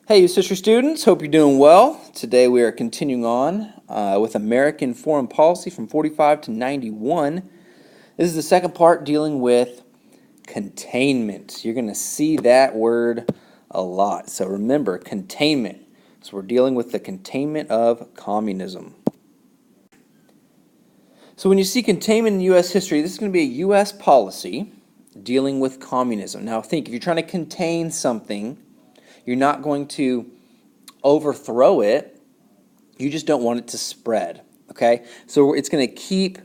Hey, you history students, hope you're doing well. Today we are continuing on with American foreign policy from 45 to 91. This is the second part dealing with containment. You're going to see that word a lot. So remember, containment. So we're dealing with the containment of communism. So when you see containment in U.S. history, this is going to be a U.S. policy dealing with communism. Now think, if you're trying to contain something, you're not going to overthrow it, you just don't want it to spread, okay? So it's going to keep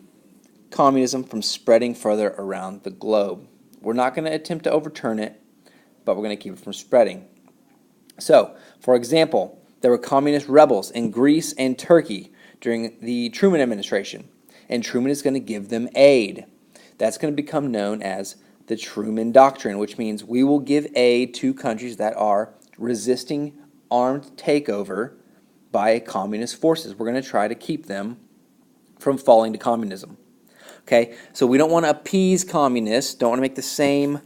communism from spreading further around the globe. We're not going to attempt to overturn it, but we're going to keep it from spreading. So, for example, there were communist rebels in Greece and Turkey during the Truman administration, and Truman is going to give them aid. That's going to become known as the Truman Doctrine, which means we will give aid to countries that are resisting armed takeover by communist forces. We're going to try to keep them from falling to communism. Okay, so we don't want to appease communists, don't want to make the same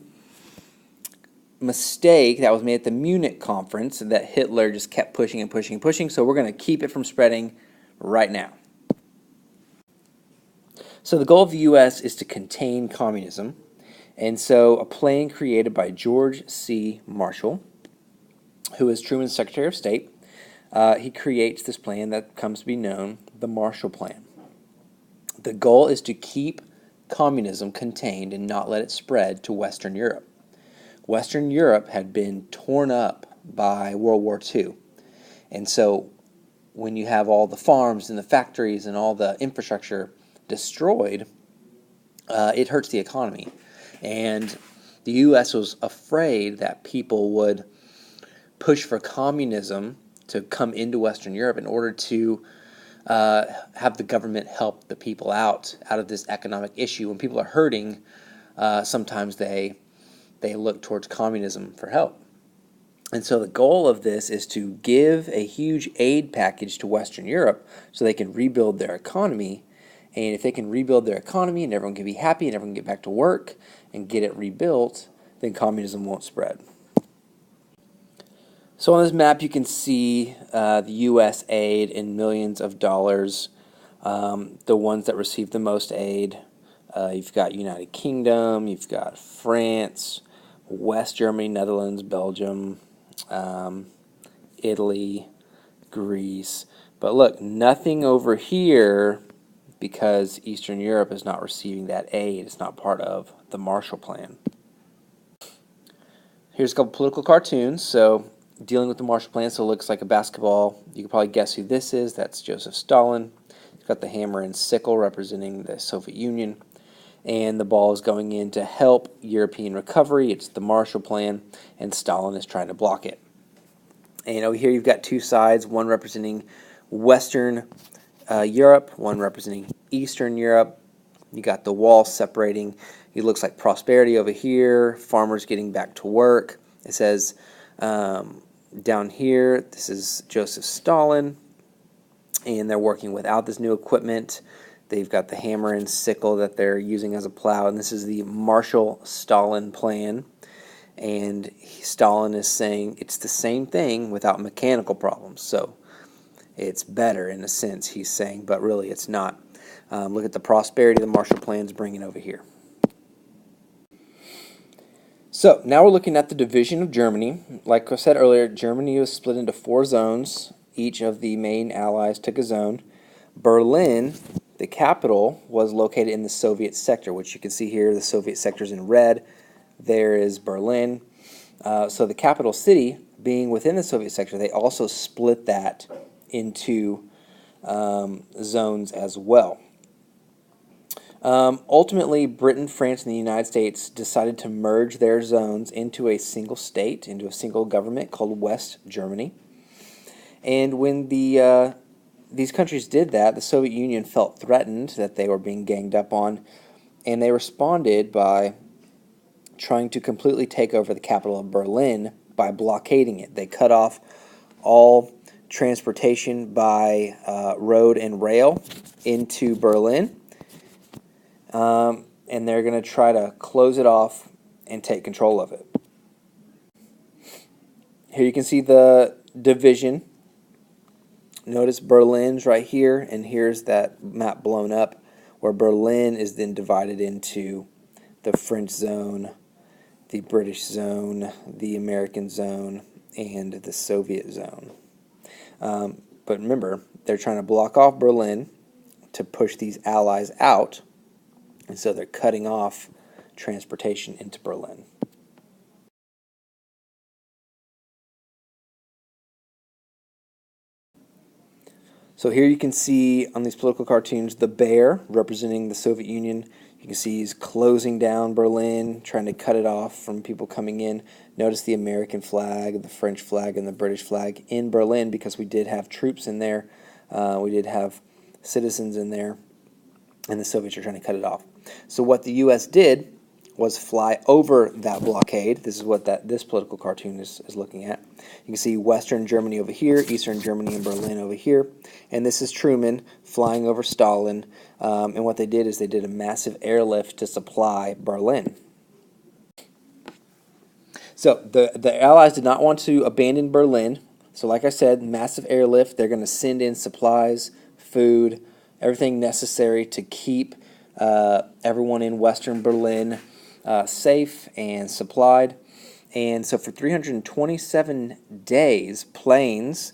mistake that was made at the Munich conference that Hitler just kept pushing and pushing and pushing, so we're going to keep it from spreading right now. So the goal of the U.S. is to contain communism, and so a plan created by George C. Marshall, who is Truman's Secretary of State, he creates this plan that comes to be known the Marshall Plan. The goal is to keep communism contained and not let it spread to Western Europe. Western Europe had been torn up by World War II, and so when you have all the farms and the factories and all the infrastructure destroyed, it hurts the economy. And the U.S. was afraid that people would push for communism to come into Western Europe in order to have the government help the people out of this economic issue. When people are hurting, sometimes they look towards communism for help. And so the goal of this is to give a huge aid package to Western Europe so they can rebuild their economy. And if they can rebuild their economy and everyone can be happy and everyone can get back to work and get it rebuilt, then communism won't spread. So on this map you can see the U.S. aid in millions of dollars. The ones that receive the most aid, you've got United Kingdom, you've got France, West Germany, Netherlands, Belgium, Italy, Greece. But look, nothing over here because Eastern Europe is not receiving that aid. It's not part of the Marshall Plan. Here's a couple political cartoons. So dealing with the Marshall Plan, so it looks like a basketball. You can probably guess who this is. That's Joseph Stalin. He's got the hammer and sickle representing the Soviet Union. And the ball is going in to help European recovery. It's the Marshall Plan, and Stalin is trying to block it. And over here you've got two sides, one representing Western Europe, one representing Eastern Europe. You got the wall separating. It looks like prosperity over here, farmers getting back to work. It says down here, this is Joseph Stalin, and they're working without this new equipment. They've got the hammer and sickle that they're using as a plow, and this is the Marshall-Stalin Plan. And Stalin is saying it's the same thing without mechanical problems. So it's better in a sense, he's saying, but really it's not. Look at the prosperity the Marshall Plan's bringing over here. So now we're looking at the division of Germany. Like I said earlier, Germany was split into 4 zones. Each of the main allies took a zone. Berlin, the capital, was located in the Soviet sector, which you can see here. The Soviet sector is in red. There is Berlin. So the capital city, being within the Soviet sector, they also split that into zones as well. Ultimately, Britain, France, and the United States decided to merge their zones into a single state, into a single government called West Germany. And when these countries did that, the Soviet Union felt threatened that they were being ganged up on, and they responded by trying to completely take over the capital of Berlin by blockading it. They cut off all transportation by road and rail into Berlin, and they're going to try to close it off and take control of it. Here you can see the division. Notice Berlin's right here, and here's that map blown up where Berlin is then divided into the French zone, the British zone, the American zone, and the Soviet zone. But remember, they're trying to block off Berlin to push these allies out, and so they're cutting off transportation into Berlin. So here you can see on these political cartoons the bear representing the Soviet Union. You can see he's closing down Berlin, trying to cut it off from people coming in. Notice the American flag, the French flag, and the British flag in Berlin because we did have troops in there. We did have citizens in there, and the Soviets are trying to cut it off. So what the U.S. did was fly over that blockade. This is what this political cartoon is looking at. You can see Western Germany over here, Eastern Germany and Berlin over here. And this is Truman flying over Stalin. And what they did is they did a massive airlift to supply Berlin. So the Allies did not want to abandon Berlin. So like I said, massive airlift. They're going to send in supplies, food, everything necessary to keep everyone in Western Berlin safe and supplied. And so for 327 days, planes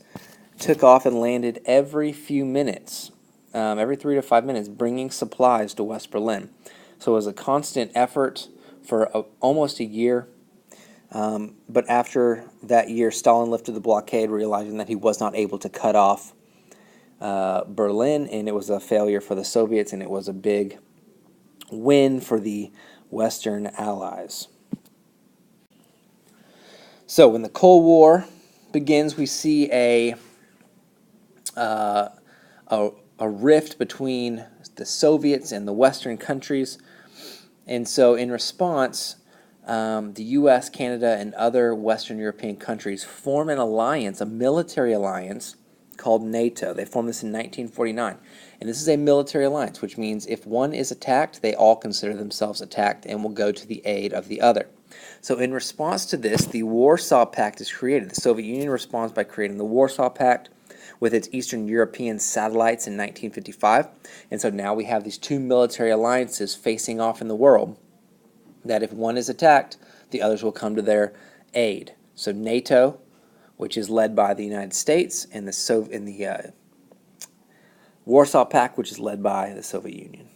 took off and landed every few minutes, every 3 to 5 minutes, bringing supplies to West Berlin. So it was a constant effort for almost a year. But after that year, Stalin lifted the blockade, realizing that he was not able to cut off Berlin, and it was a failure for the Soviets, and it was a big win for the Western Allies. So when the Cold War begins, we see a rift between the Soviets and the Western countries. And so in response, the U.S., Canada, and other Western European countries form an alliance, a military alliance called NATO. They formed this in 1949. And this is a military alliance, which means if one is attacked, they all consider themselves attacked and will go to the aid of the other. So in response to this, the Warsaw Pact is created. The Soviet Union responds by creating the Warsaw Pact with its Eastern European satellites in 1955. And so now we have these two military alliances facing off in the world that if one is attacked, the others will come to their aid. So NATO, which is led by the United States, and the Warsaw Pact, which is led by the Soviet Union.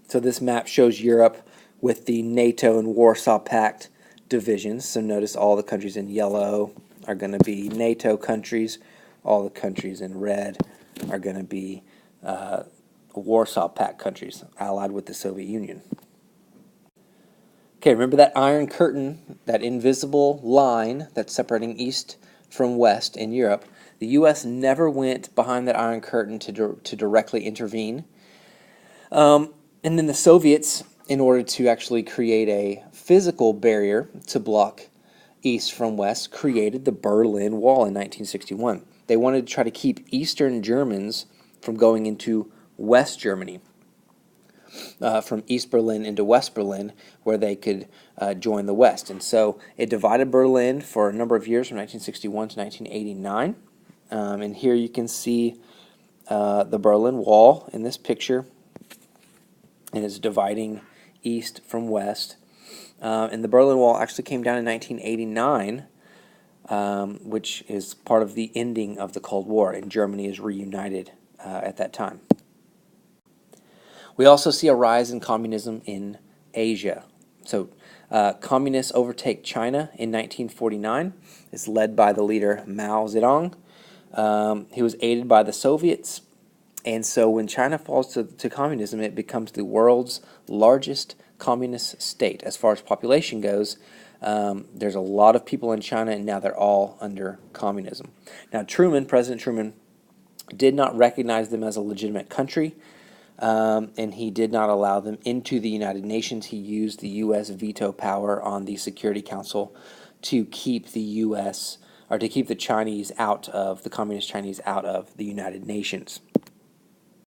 So this map shows Europe with the NATO and Warsaw Pact divisions. So notice all the countries in yellow are going to be NATO countries. All the countries in red are going to be Warsaw Pact countries, allied with the Soviet Union. Okay, remember that Iron Curtain, that invisible line that's separating East from West in Europe? The U.S. never went behind that Iron Curtain to directly intervene. And then the Soviets, in order to actually create a physical barrier to block East from West, created the Berlin Wall in 1961. They wanted to try to keep Eastern Germans from going into West Germany, from East Berlin into West Berlin, where they could join the West. And so it divided Berlin for a number of years, from 1961 to 1989. And here you can see the Berlin Wall in this picture, and it's dividing East from West. And the Berlin Wall actually came down in 1989, which is part of the ending of the Cold War, and Germany is reunited at that time. We also see a rise in communism in Asia. So communists overtake China in 1949. It's led by the leader Mao Zedong. He was aided by the Soviets. And so when China falls to communism, it becomes the world's largest communist state. As far as population goes, there's a lot of people in China, and now they're all under communism. Now President Truman, did not recognize them as a legitimate country, and he did not allow them into the United Nations. He used the U.S. veto power on the Security Council to keep the U.S., or to keep the Chinese out of, the Communist Chinese out of the United Nations.